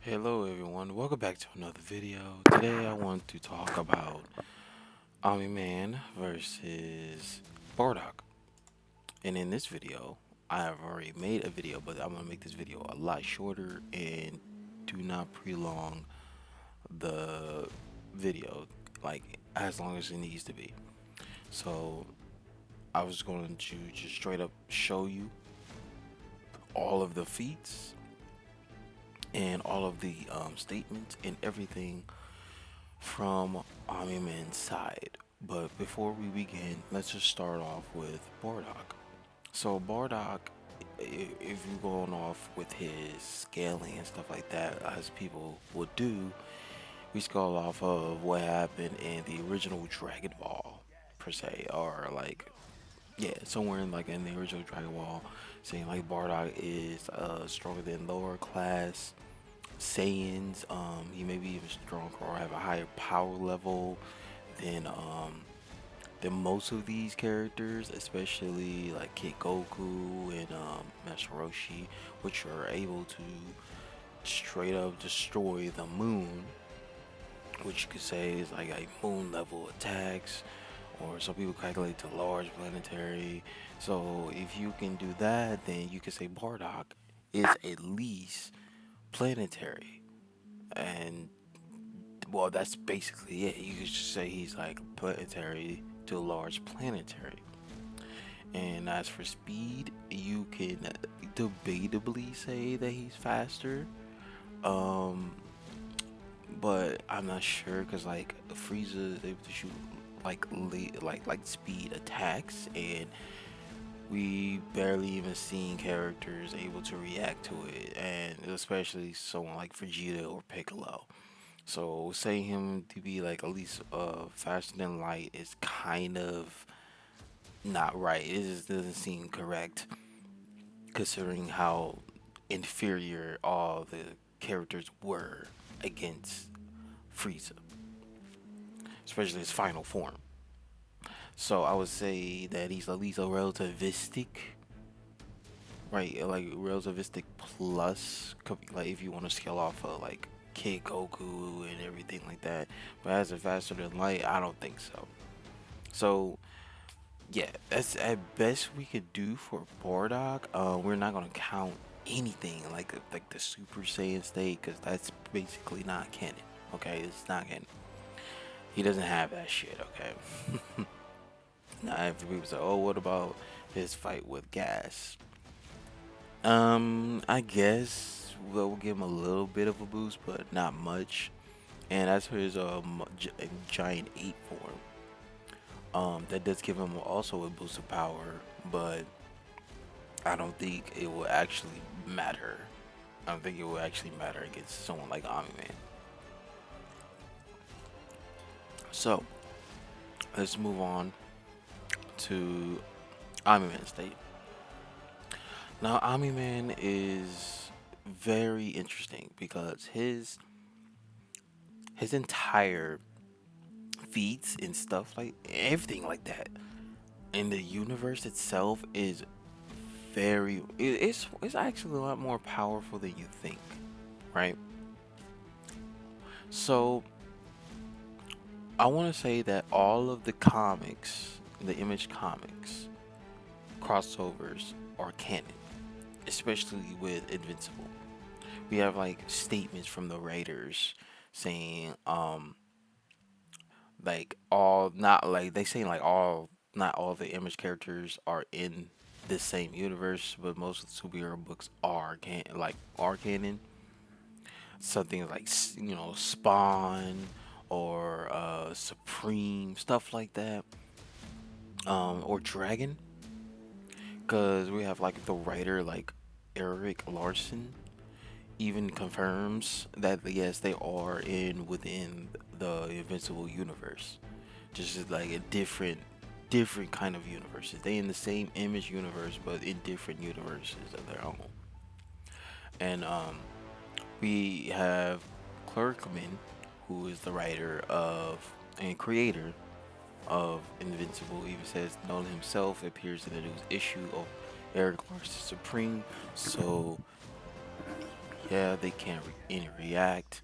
Hello everyone, welcome back to another video. Today I want to talk about Omni-Man versus Bardock. And in this video, I have already made a video, but I'm going to make this video a lot shorter and do not prolong the video like as long as it needs to be. So I was going to just straight up show you all of the feats and all of the statements and everything from Omniman's side. But before we begin, let's just start off with Bardock. So Bardock, if you're going off with his scaling and stuff like that, as people would do, we scale off of what happened in the original Dragon Ball, per se, or like, yeah, somewhere in like in the original Dragon Ball, saying like Bardock is stronger than lower class Saiyans. He may be even stronger or have a higher power level than most of these characters, especially like Kid Goku and Master Roshi, which are able to straight up destroy the moon, which you could say is like a moon level attacks, or some people calculate to large planetary. So if you can do that, then you could say Bardock is at least planetary. And well, that's basically it. You could just say he's like planetary to large planetary. And as for speed, you can debatably say that he's faster. Um, but I'm not sure because like Frieza is able to shoot like like speed attacks, and we barely even seen characters able to react to it, and especially someone like Vegeta or Piccolo. So saying him to be like at least faster than light is kind of not right. It just doesn't seem correct considering how inferior all the characters were against Frieza, especially his final form. So I would say that he's at least a relativistic, right? Like relativistic plus, like if you want to scale off of like Kid Goku and everything like that. But as a faster than light, I don't think so. So yeah, that's at best we could do for Bardock. We're not gonna count anything like the Super Saiyan state because that's basically not canon. Okay, it's not canon. He doesn't have that shit. Okay. Now, if people say, "Oh, what about his fight with Gas?" I guess we'll give him a little bit of a boost, but not much. And as for his giant eight form, that does give him also a boost of power, but I don't think it will actually matter. I don't think it will actually matter against someone like Omni-Man. So let's move on to Omni-Man state. Now Omni-Man is very interesting because his entire feats and stuff like everything like that in the universe itself is it's actually a lot more powerful than you think, right? So I want to say that all of the comics, the Image comics crossovers are canon, especially with Invincible. We have like statements from the writers saying like all not like they saying like all not all the Image characters are in this same universe, but most of the superhero books are canon. Something like Spawn or Supreme, stuff like that, or Dragon, because we have like the writer like Eric Larson even confirms that yes they are in within the Invincible universe, just as, like a different kind of universes. They in the same Image universe but in different universes of their own. And we have Clerkman, who is the writer of and creator of Invincible, even says Nolan himself appears in the news issue of Eric Larson Supreme. So yeah, they can't react,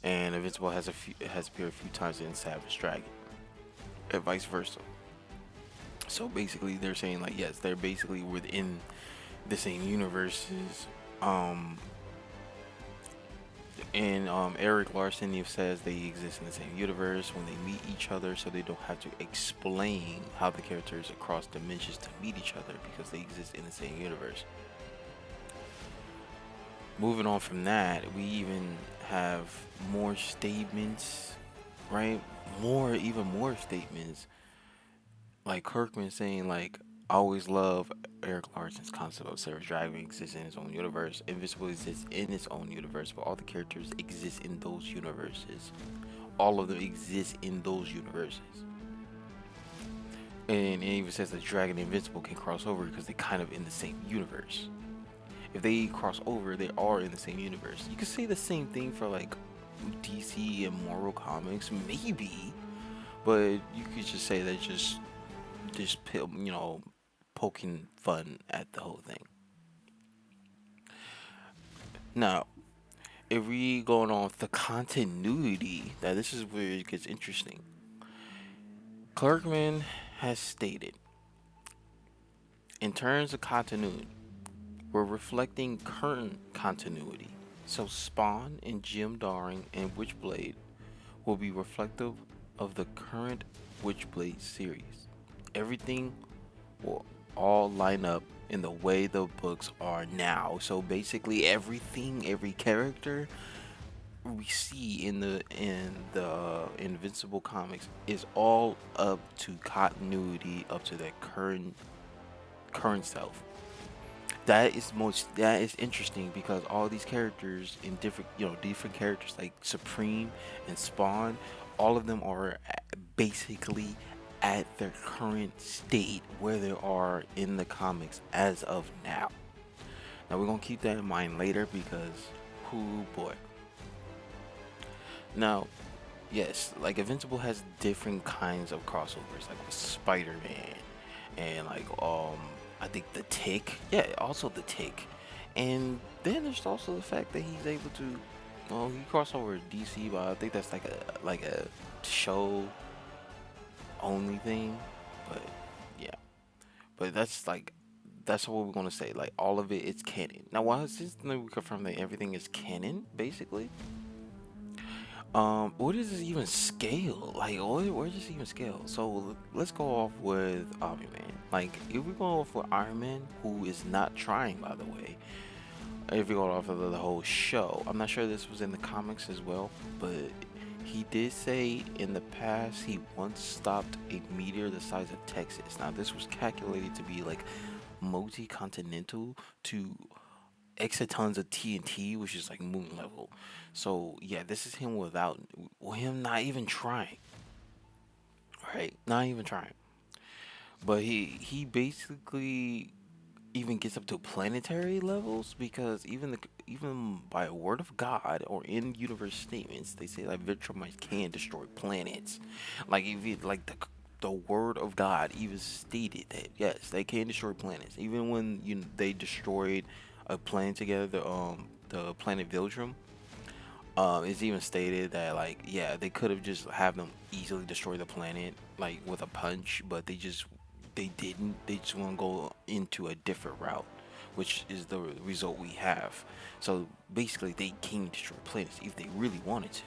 and Invincible has appeared a few times in Savage Dragon, and vice versa. So basically, they're saying like yes, they're basically within the same universes. Um, and Eric Larson says they exist in the same universe when they meet each other, so they don't have to explain how the characters across dimensions to meet each other because they exist in the same universe. Moving on from that, we even have more statements, right? Even more statements, like Kirkman saying like, I always love Eric Larson's concept of Savage Dragon exists in its own universe. Invincible exists in its own universe, but all the characters exist in those universes. All of them exist in those universes. And it even says that Dragon and Invincible can cross over because they're kind of in the same universe. If they cross over, they are in the same universe. You could say the same thing for like DC and Marvel comics, maybe, but you could just say that just poking fun at the whole thing. Now, if we going on the continuity, now this is where it gets interesting. Kirkman has stated, in terms of continuity, we're reflecting current continuity. So Spawn and Jim Daring and Witchblade will be reflective of the current Witchblade series. Everything will all line up in the way the books are now. So basically everything, every character we see in the Invincible comics is all up to continuity, up to their current self. That is interesting because all these characters in different characters like Supreme and Spawn, all of them are basically at their current state where they are in the comics as of now. Now we're gonna keep that in mind later because, whoo boy. Now, yes, like Invincible has different kinds of crossovers, like with Spider-Man and like I think the Tick. Yeah, also the Tick. And then there's also the fact that he's able to, well, he crossed over DC, but I think that's like a show only thing. But yeah, but that's what we're gonna say. Like all of it is canon. Now, why since we confirm that everything is canon, basically, where does this even scale? Like, where does this even scale? So let's go off with Omni-Man. Like, if we go off with Iron Man, who is not trying, by the way. If we go off of the whole show, I'm not sure this was in the comics as well, but he did say in the past he once stopped a meteor the size of Texas. Now, this was calculated to be like multi-continental to exatons of TNT, which is like moon level. So yeah, this is him without him not even trying, right? Not even trying. But he basically even gets up to planetary levels because even by a word of God or in universe statements, they say that Viltrumites can destroy planets. Like if it, like the word of God even stated that yes, they can destroy planets. Even when they destroyed a planet together, the planet Viltrum. It's even stated that like yeah, they could have just have them easily destroy the planet like with a punch, but they didn't. They just want to go into a different route, which is the result we have. So basically, they can destroy planets if they really wanted to.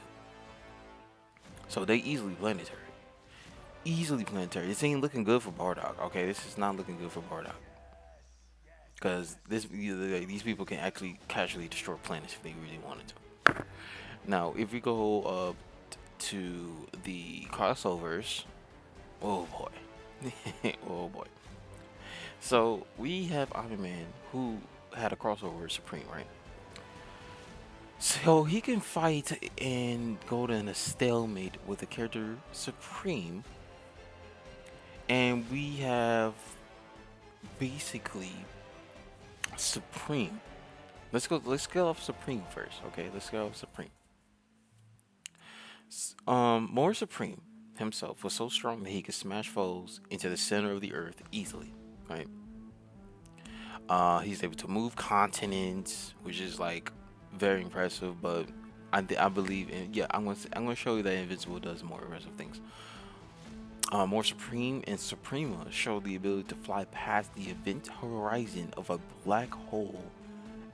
So they easily planetary. Easily planetary. This ain't looking good for Bardock. Okay, this is not looking good for Bardock. Because these people can actually casually destroy planets if they really wanted to. Now, if we go to the crossovers, oh boy, oh boy. So we have Omni-Man who had a crossover with Supreme, right? So he can fight and go in a stalemate with the character Supreme, and we have basically Supreme. Let's go off Supreme first, okay? Let's go off Supreme. More Supreme himself was so strong that he could smash foes into the center of the earth easily, right? He's able to move continents, which is like very impressive. But I believe in, yeah, I'm gonna show you that Invincible does more impressive things. More Supreme and Suprema show the ability to fly past the event horizon of a black hole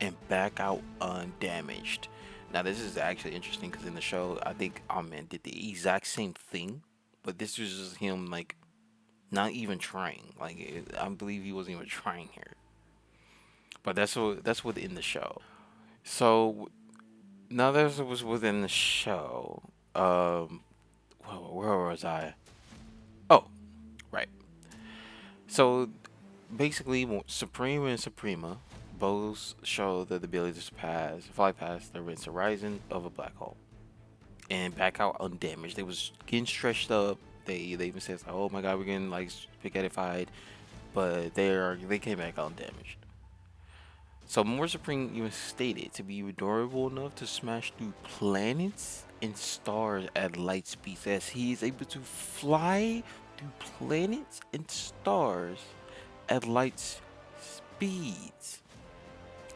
and back out undamaged. Now, this is actually interesting because in the show, I think Omni-Man did the exact same thing, but this was just him like not even trying. Like I believe he wasn't even trying here. But that's within the show. So now that was within the show. Where was I? Oh, right. So basically, Supreme and Suprema both show the ability to fly past the rinse horizon of a black hole and back out undamaged. They was getting stretched up. They even said like, "Oh my God, we're getting like spaghettified," but they came back undamaged. So More Supreme even stated to be durable enough to smash through planets and stars at light speeds, as he is able to fly through planets and stars at light speeds.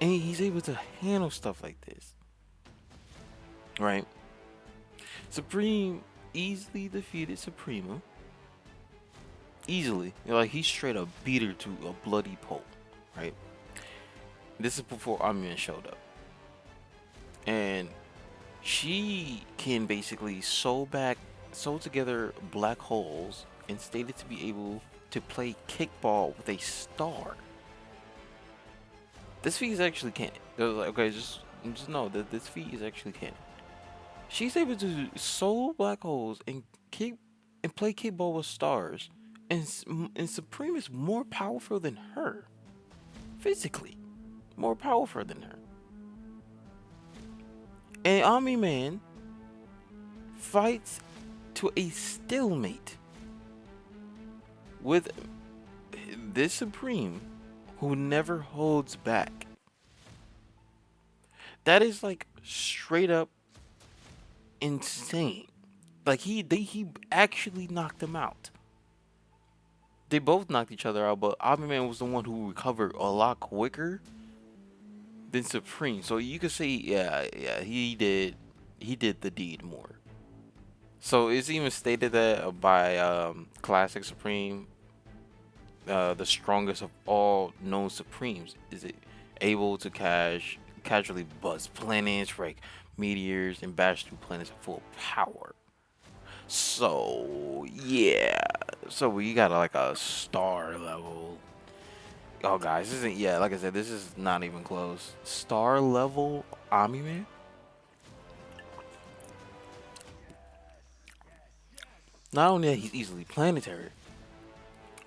And he's able to handle stuff like this, right? Supreme easily defeated Suprema. Easily. Like, he straight up beat her to a bloody pulp, right? This is before Omni-Man showed up. And she can basically sew together black holes and stated to be able to play kickball with a star. This feat is actually canon. It was like, okay, just know that this feat is actually canon. She's able to sew black holes and play kickball with stars, and Supreme is more powerful than her, physically, more powerful than her. And Omni-Man fights to a stalemate with this Supreme who never holds back. That is like straight up insane. Like he actually knocked him out. They both knocked each other out, but Omni-Man was the one who recovered a lot quicker than Supreme. So you could say, yeah, he did the deed more. So it's even stated that by Classic Supreme, the strongest of all known Supremes, is it able to casually buzz planets, wreck meteors, and bash through planets at full power. So yeah, so we got like a star level. Oh guys, this isn't, yeah, like I said, this is not even close. Star level Omni-Man. Not only that he's easily planetary,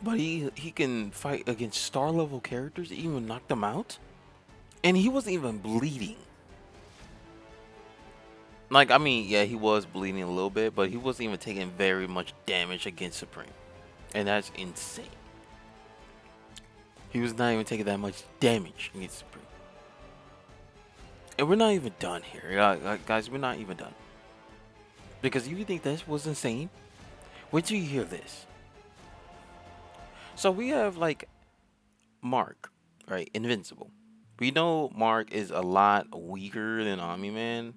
but he can fight against star level characters, even knock them out, and he wasn't even bleeding. Like, I mean, yeah, he was bleeding a little bit, but he wasn't even taking very much damage against Supreme, and that's insane. He was not even taking that much damage against Supreme. And we're not even done here. Guys, we're not even done. Because if you think this was insane, wait till you hear this. So we have like Mark, right? Invincible. We know Mark is a lot weaker than Omni-Man,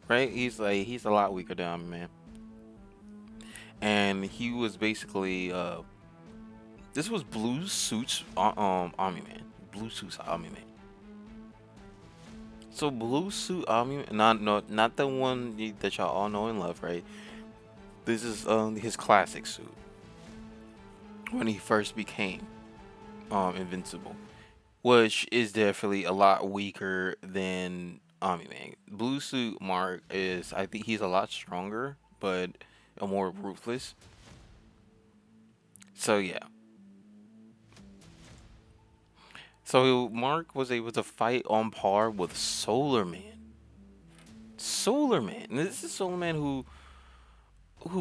right? He's a lot weaker than Omni-Man. And he was basically this was Blue Suits Omni-Man. Blue Suits Omni-Man. So Blue Suit Omni-Man, not the one that y'all all know and love, right? This is his classic suit when he first became invincible, which is definitely a lot weaker than Omni-Man. Blue Suit Mark is, I think he's a lot stronger, but a more ruthless. So yeah. So Mark was able to fight on par with Solar Man. Solar Man. And this is Solar Man who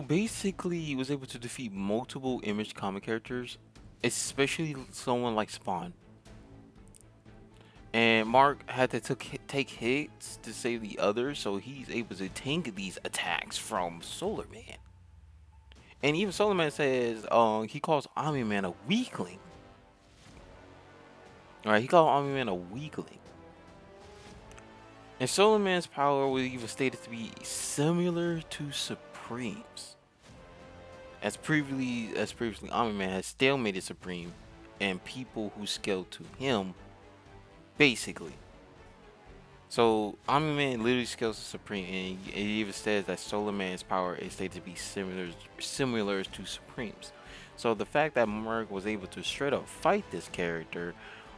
basically was able to defeat multiple Image comic characters, especially someone like Spawn. And Mark had to take hits to save the others, so he's able to tank these attacks from Solar Man. And even Solar Man says he calls Omni-Man a weakling. Alright, he called Omni-Man a weakling. And Solar Man's power was even stated to be similar to Supreme's. As previously, Omni-Man has stalemated Supreme and people who scale to him, basically. So Omni-Man literally scales to Supreme, and it even says that Solar Man's power is stated to be similar to Supreme's. So the fact that Merc was able to straight up fight this character,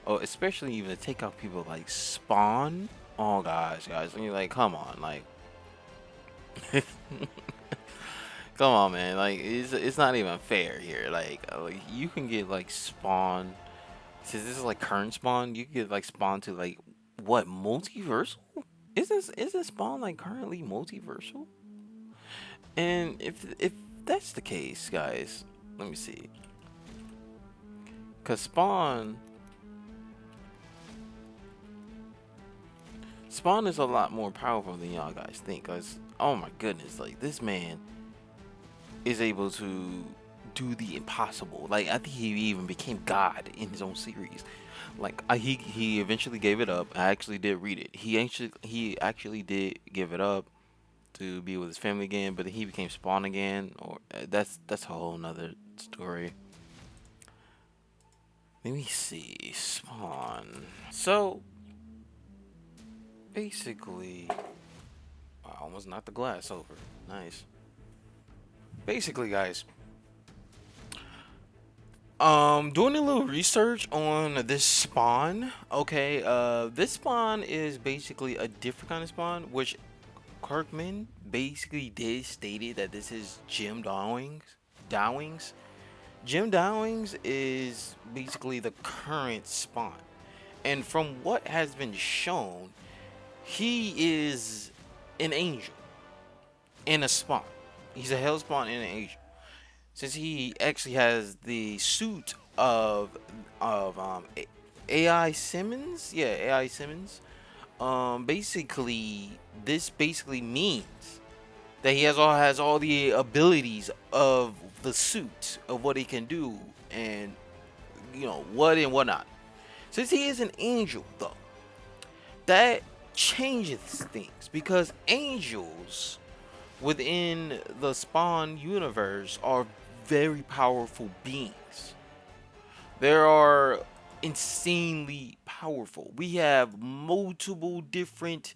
especially even to take out people like Spawn. Oh gosh, guys, and you're like, come on, like, come on, man, like it's not even fair here. Like you can get like Spawn. Since this is like current Spawn, you can get like Spawn to like what, multiversal? Is this Spawn like currently multiversal? And if that's the case, guys, let me see. Cause Spawn is a lot more powerful than y'all guys think. Cause oh my goodness, like this man is able to do the impossible. Like I think he even became God in his own series. Like he eventually gave it up. I actually did read it. He actually did give it up to be with his family again, but he became Spawn again. Or that's a whole nother story. Let me see, Spawn. So basically, I almost knocked the glass over. Nice. Basically, guys, doing a little research on this Spawn. Okay, this Spawn is basically a different kind of Spawn, which Kirkman basically did stated that this is Jim Dowings. Jim Dowings is basically the current Spawn, and from what has been shown, he is an angel and a Spawn. He's a Hell Spawn and an angel. Since he actually has the suit of AI Simmons, yeah, AI Simmons. Basically, this basically means that he has all the abilities of the suit of what he can do, and what and whatnot. Since he is an angel, though, that changes things because angels within the Spawn universe are very powerful beings. There are insanely powerful. We have multiple different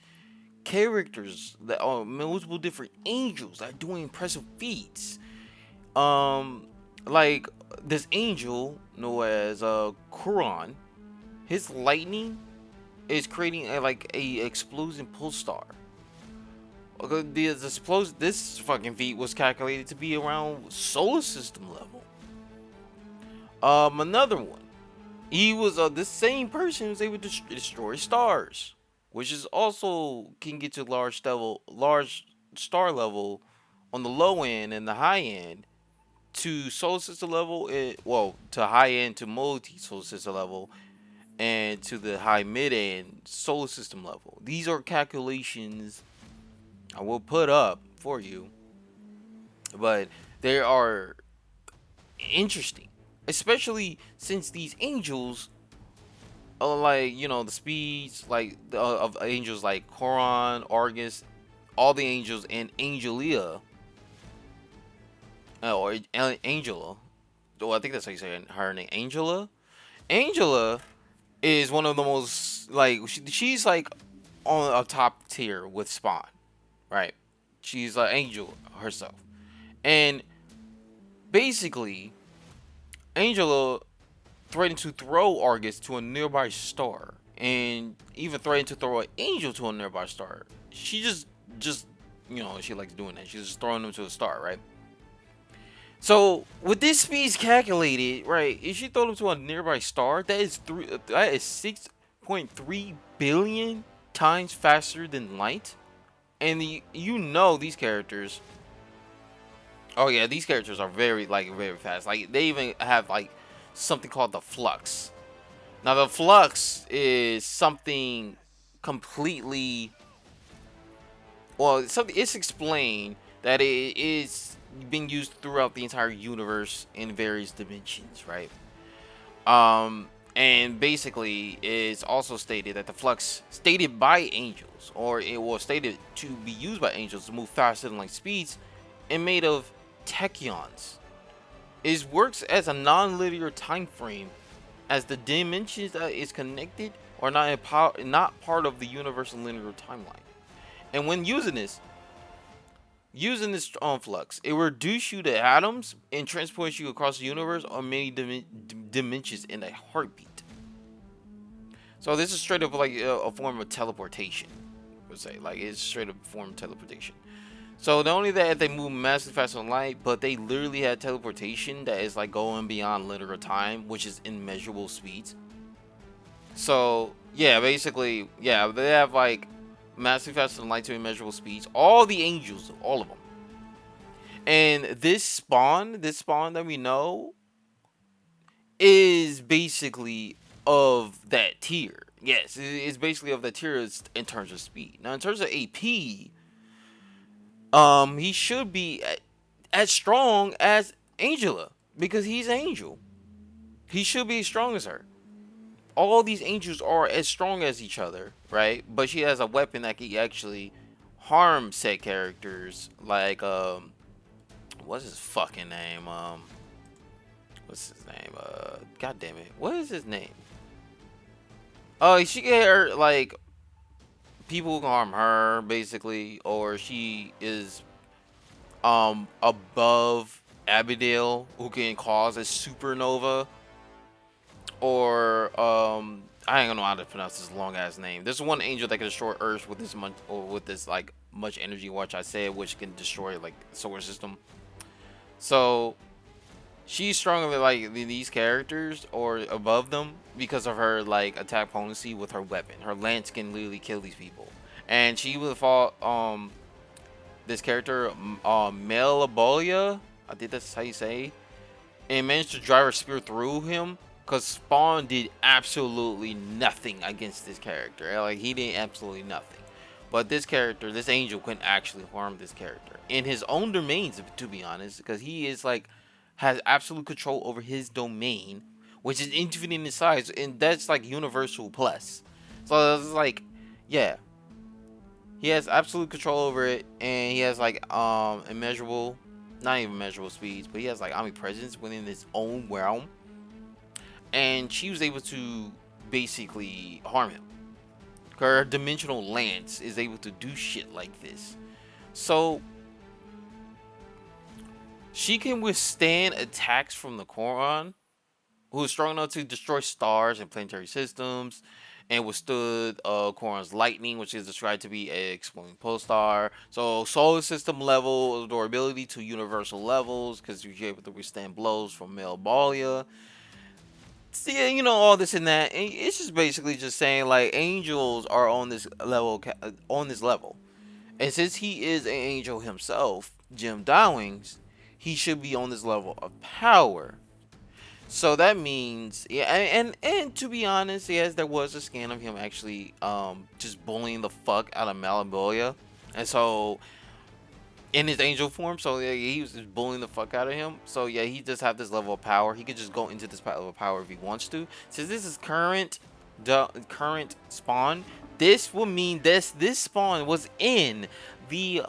characters that are multiple different angels that are doing impressive feats. Um, like this angel known as Quran, his lightning is creating a explosive pulsar. Okay, this fucking feat was calculated to be around solar system level. Another one. He was this same person was able to destroy stars, which is also can get to large star level on the low end and the high end to solar system level. To high end to multi solar system level and to the high mid end solar system level. These are calculations I will put up for you, but they are interesting, especially since these angels are like the speeds like of angels like Coron, Argus, all the angels, and Angelia, or Angela. Oh, I think that's how you say her name, Angela. Angela is one of the most like she's like on a top tier with Spawn, right? She's an angel herself, and basically, Angela threatened to throw Argus to a nearby star, and even threatened to throw an angel to a nearby star. She just she likes doing that. She's just throwing them to a star, right? So with this speed calculated, right, if she throw them to a nearby star, that is 6.3 billion times faster than light. And these characters. Oh yeah, these characters are very fast. Like they even have like something called the flux. Now the flux is something completely it's explained that it is being used throughout the entire universe in various dimensions, right? And basically, it's also stated that the flux stated by angels, or it was stated to be used by angels to move faster than light speeds, and made of tachyons. It works as a non-linear time frame, as the dimensions that is connected are not part of the universal linear timeline. And when using this flux, it will reduce you to atoms and transport you across the universe on many dimensions in a heartbeat. So this is straight up like a form of teleportation, I would say. Like, it's straight up a form of teleportation. So not only that, they move massively faster than light, but they literally had teleportation that is like going beyond linear time, which is immeasurable speeds. So yeah, basically, yeah, they have like massively faster than light to immeasurable speeds. All the angels, all of them. And this spawn that we know, is basically of that tier. Yes, it's basically of that tier in terms of speed. Now, in terms of AP, he should be as strong as Angela, because he's Angel. He should be as strong as her. All these angels are as strong as each other, right? But she has a weapon that can actually harm said characters, like what's his fucking name? What's his name? God damn it, what is his name? She get her, like, people who can harm her, basically, or she is above Abigail, who can cause a supernova, or I ain't gonna know how to pronounce this long ass name. There's one angel that can destroy Earth with this much, or with this like much energy, watch I said, which can destroy like solar system. So she's stronger than like these characters or above them because of her like attack potency with her weapon. Her lance can literally kill these people. And she would fought this character Melabolia, I think that's how you say, and managed to drive her spear through him, because Spawn did absolutely nothing against this character. Like, he did absolutely nothing. But this character, this angel, couldn't actually harm this character in his own domains, to be honest, because he is like has absolute control over his domain, which is infinite in size, and that's like universal plus. So it's like, yeah, he has absolute control over it, and he has like immeasurable, not even measurable speeds, but he has like omnipresence within his own realm. And she was able to basically harm him. Her dimensional lance is able to do shit like this. So she can withstand attacks from the Quran, who is strong enough to destroy stars and planetary systems, and withstood Quran's lightning, which is described to be a exploding pulsar. So solar system level durability to universal levels, because you're able to withstand blows from Melbalia. Yeah, you know, all this and that. And it's just basically just saying like angels are on this level, and since he is an angel himself, Jim Dowings, he should be on this level of power. So that means, yeah, and to be honest, yes, there was a scan of him actually just bullying the fuck out of Maliboya, and so in his angel form, so yeah, he was just bullying the fuck out of him. So yeah, he does have this level of power. He could just go into this level of power if he wants to. Since this is current spawn, this will mean this spawn was in the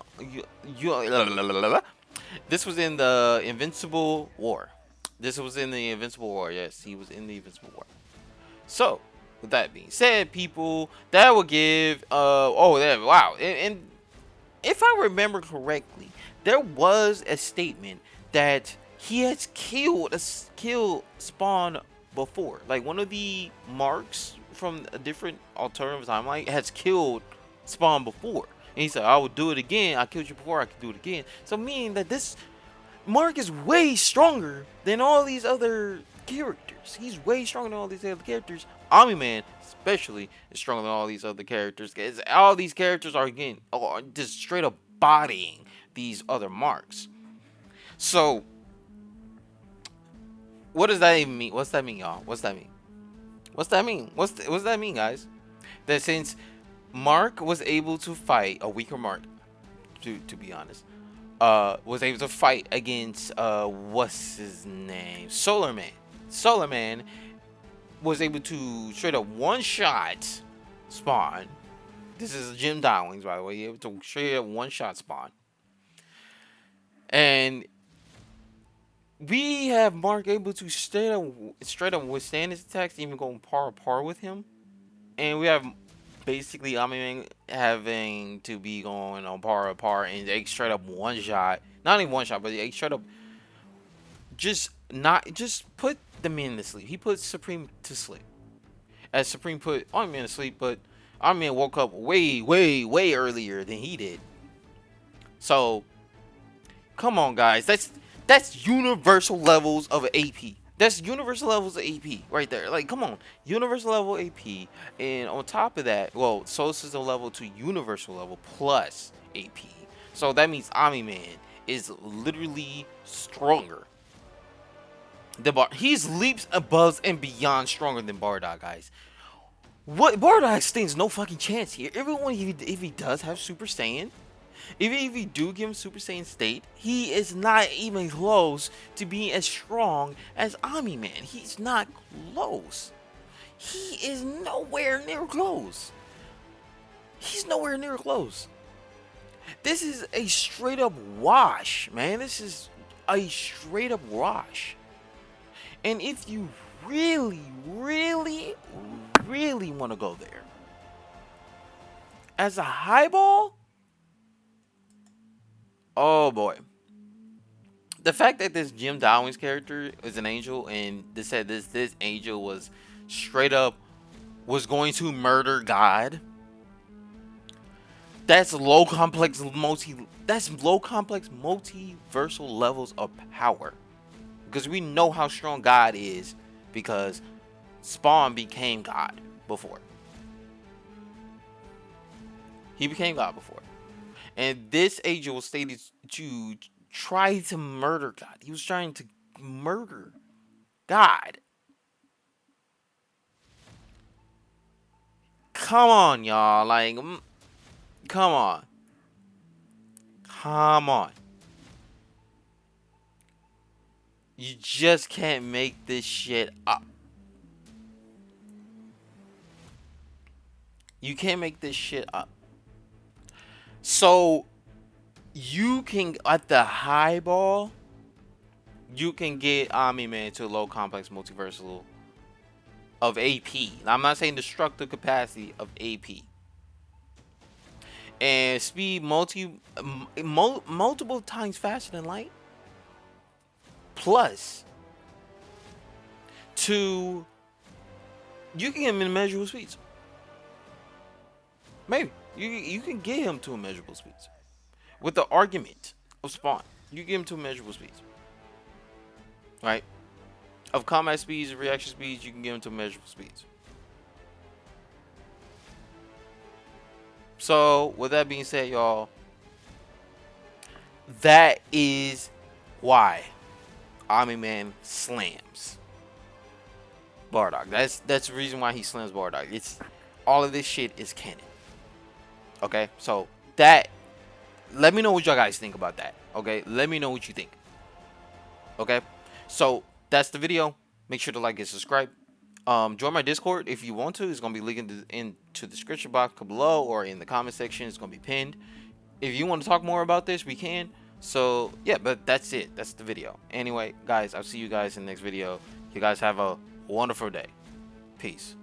this was in the Invincible War. This was in the Invincible War. Yes, he was in the Invincible War. So, with that being said, people, that will give wow. And if I remember correctly, there was a statement that he has killed Spawn before. Like, one of the marks from a different alternative timeline has killed Spawn before. And he said, I will do it again. I killed you before, I can do it again. So meaning that this Mark is way stronger than all these other characters. He's way stronger than all these other characters. Omni-Man, especially, is stronger than all these other characters. All these characters are, again, just straight up bodying these other marks. So, what does that even mean? What's that mean, y'all? What's that mean? What's that mean? What's that mean, guys? That since Mark was able to fight a weaker Mark, to be honest, was able to fight against what's his name? Solar Man. Solar Man was able to straight up one-shot Spawn. This is Jim Dowlings, by the way. Able to straight up one-shot Spawn. And we have Mark able to straight up withstand his attacks, even going par with him. And we have basically Omni-Man having to be going on par, and they straight up one shot. Not even one shot, but they straight up just put the man to sleep. He put Supreme to sleep. As Supreme put Omni-Man to sleep, but Omni-Man woke up way earlier than he did. So come on, guys. That's universal levels of AP. That's universal levels of AP right there. Like, come on. Universal level AP. And on top of that, well, solar system level to universal level plus AP. So that means Omni-Man is literally stronger than Bardock. He's leaps above and beyond stronger than Bardock, guys. What Bardock stands no fucking chance here. Everyone, if he does have Super Saiyan, even if you do give him Super Saiyan state, he is not even close to being as strong as Omni-Man. He's not close. He is nowhere near close. He's nowhere near close. This is a straight up wash, man. This is a straight up wash. And if you really want to go there, as a highball, oh boy. The fact that this Jim Dowling's character is an angel, and they said this angel was straight up was going to murder God. That's low complex multiversal levels of power. Because we know how strong God is, because Spawn became God before. He became God before. And this angel stated to try to murder God. He was trying to murder God. Come on, y'all. Like, come on. Come on. You just can't make this shit up. You can't make this shit up. So, you can, at the highball, you can get Omni-Man to a low complex multiversal of AP. Now, I'm not saying destructive capacity of AP. And speed multiple times faster than light. Plus, you can get him in immeasurable speeds. Maybe. You can get him to immeasurable speeds. With the argument of Spawn, you get him to immeasurable speeds. Right? Of combat speeds and reaction speeds, you can get him to immeasurable speeds. So, with that being said, y'all, that is why Omni-Man slams Bardock. That's the reason why he slams Bardock. It's all of this shit is canon. Okay, so that. Let me know what y'all guys think about that. Okay, let me know what you think. Okay, so that's the video. Make sure to like and subscribe. Join my Discord if you want to. It's gonna be linked into the description box below or in the comment section. It's gonna be pinned. If you want to talk more about this, we can. So yeah, but that's it. That's the video. Anyway, guys, I'll see you guys in the next video. You guys have a wonderful day. Peace.